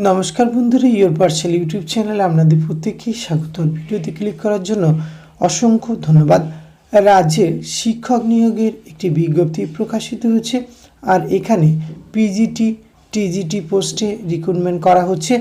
নমস্কার বন্ধুরা, your parcel YouTube চ্যানেলে আপনাদের প্রত্যেককেই স্বাগত। ভিডিওতে ক্লিক করার জন্য অসংখ্য ধন্যবাদ। রাজ্যে শিক্ষক নিয়োগের একটি বিজ্ঞপ্তি প্রকাশিত হয়েছে, আর এখানে পিজিটি টিজিটি পোস্টে রিক্রুটমেন্ট করা হচ্ছে।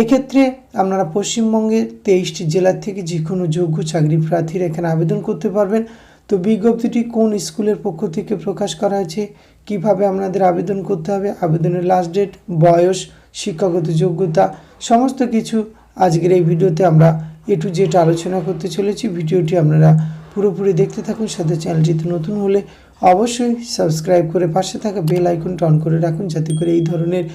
এক্ষেত্রে আপনারা পশ্চিমবঙ্গের 23টি জেলার থেকে যে কোনো যোগ্য চাকরি প্রার্থীরা এখানে আবেদন করতে পারবেন। তো বিজ্ঞপ্তিটি কোন স্কুলের পক্ষ থেকে প্রকাশ করা হয়েছে, কিভাবে আপনাদের আবেদন করতে হবে, আবেদনের লাস্ট ডেট, বয়স, শিক্ষাগত যোগ্যতা, সমস্ত কিছু আজকের এই ভিডিওতে আমরা A to Z আলোচনা করতে চলেছি। ভিডিওটি আপনারা পুরোপুরি দেখতে থাকুন। সাথে চ্যানেলটিতে নতুন হলে অবশ্যই সাবস্ক্রাইব করে পাশে থাকা বেল আইকনটা অন করে রাখুন, যাতে করে এই ধরনের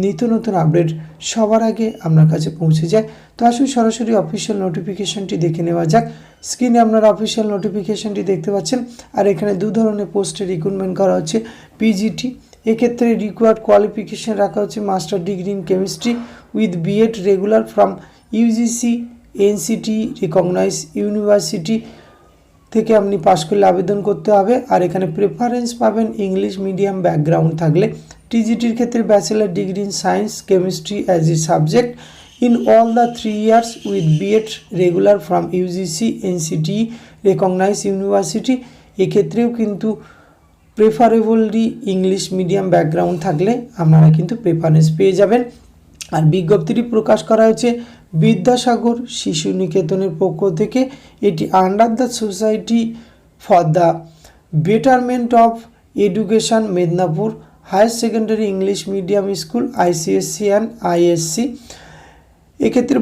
নিত্য নতুন আপডেট সবার আগে আপনার কাছে পৌঁছে যায়। তো আসুন সরাসরি অফিসিয়াল নোটিফিকেশনটি দেখে নেওয়া যাক। স্ক্রিনে আপনারা অফিসিয়াল নোটিফিকেশনটি দেখতে পাচ্ছেন, আর এখানে দু ধরনের পোস্টে রিক্রুটমেন্ট করা হচ্ছে। পিজিটি, এক্ষেত্রে রিকোয়ার্ড কোয়ালিফিকেশন রাখা হচ্ছে master degree in chemistry with BEd regular from UGC NCTE recognise university থেকে আপনি পাস করলে আবেদন করতে হবে। আর এখানে প্রেফারেন্স পাবেন ইংলিশ মিডিয়াম ব্যাকগ্রাউন্ড থাকলে। টিজিটির ক্ষেত্রে bachelor degree in science chemistry as a subject in all the 3 years with BEd regular from UGC NCTE recognise university. এক্ষেত্রেও কিন্তু প্রেফারেবলি ইংলিশ মিডিয়াম ব্যাকগ্রাউন্ড থাকলে আপনারা কিন্তু প্রেফারেন্স পেয়ে যাবেন। আর বিজ্ঞপ্তিটি প্রকাশ করা হয়েছে বিদ্যাসাগর শিশু নিকেতনের পক্ষ থেকে। এটি under the society for the betterment of education Medinipur higher secondary English medium school ICSE and ISC। এক্ষেত্রে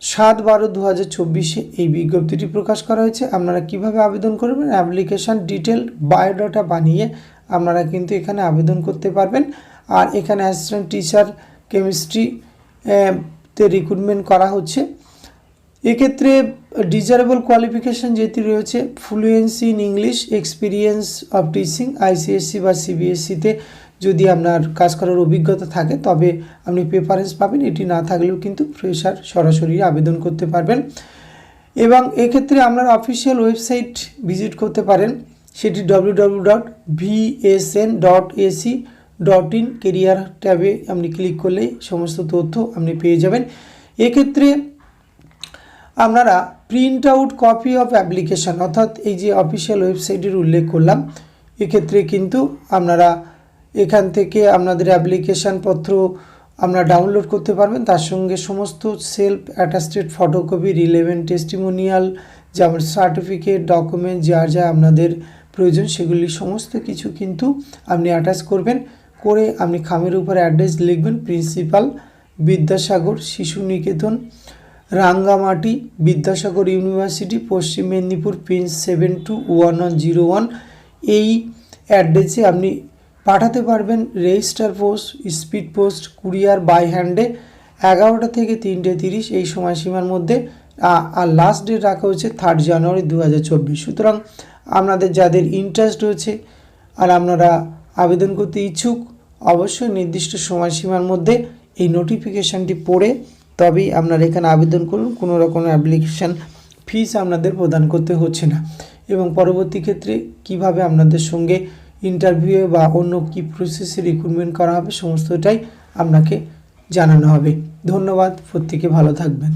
7/12/2024 এই বিজ্ঞপ্তিটি প্রকাশ করা হয়েছে। আপনারা কিভাবে আবেদন করবেন, অ্যাপ্লিকেশান ডিটেল বায়োডাটা বানিয়ে আপনারা কিন্তু এখানে আবেদন করতে পারবেন। আর এখানে অ্যাসিস্ট্যান্ট টিচার কেমিস্ট্রি তে রিক্রুটমেন্ট করা হচ্ছে। এক্ষেত্রে ডিজারেবল কোয়ালিফিকেশান যেটি রয়েছে, fluency in English, experience of teaching ICSE বা CBSEতে যদি আপনার কাজ করার অভিজ্ঞতা থাকে তবে আপনি প্রেফারেন্স পাবেন। এটি না থাকলেও কিন্তু ফ্রেশার সরাসরি আবেদন করতে পারবেন। এবং এক্ষেত্রে আপনারা অফিসিয়াল ওয়েবসাইট ভিজিট করতে পারেন, সেটি www.vsn.ac.in কেরিয়ার ট্যাবে আপনি ক্লিক করলেই সমস্ত তথ্য আপনি পেয়ে যাবেন। এক্ষেত্রে আপনারা print out copy of application, অর্থাৎ এই যে অফিসিয়াল ওয়েবসাইটের উল্লেখ করলাম, এক্ষেত্রে কিন্তু আপনারা এখান থেকে আপনাদের অ্যাপ্লিকেশান পত্র আপনারা ডাউনলোড করতে পারবেন। তার সঙ্গে সমস্ত self attested photocopy, relevant testimonial, যেমন সার্টিফিকেট, ডকুমেন্ট, যা যা আপনাদের প্রয়োজন সেগুলি সমস্ত কিছু কিন্তু আপনি অ্যাটাচ করবেন। করে আপনি খামের উপর অ্যাড্রেস লিখবেন, প্রিন্সিপাল বিদ্যাসাগর শিশু নিকেতন, রাঙ্গামাটি, বিদ্যাসাগর ইউনিভার্সিটি, পশ্চিম মেদিনীপুর, পিন 721101। এই অ্যাড্রেসে আপনি পাঠাতে পারবেন register post, speed post, courier, by হ্যান্ডে 11টা থেকে 3:30 এই সময়সীমার মধ্যে। আর লাস্ট ডেট রাখা হচ্ছে 3 জানুয়ারি 2024। সুতরাং আপনাদের যাদের ইন্টারেস্ট রয়েছে আর আপনারা আবেদন করতে ইচ্ছুক, অবশ্যই নির্দিষ্ট সময়সীমার মধ্যে এই নোটিফিকেশানটি পড়ে তবেই আপনারা এখানে আবেদন করুন। কোনো রকম অ্যাপ্লিকেশান ফিস আপনাদের প্রদান করতে হচ্ছে না। এবং পরবর্তী ক্ষেত্রে কিভাবে আপনাদের সঙ্গে ইন্টারভিউ বা অন্য কি প্রসেসে রিক্রুটমেন্ট করা হবে সমস্তটাই আপনাকে জানানো হবে। ধন্যবাদ, প্রত্যেকে ভালো থাকবেন।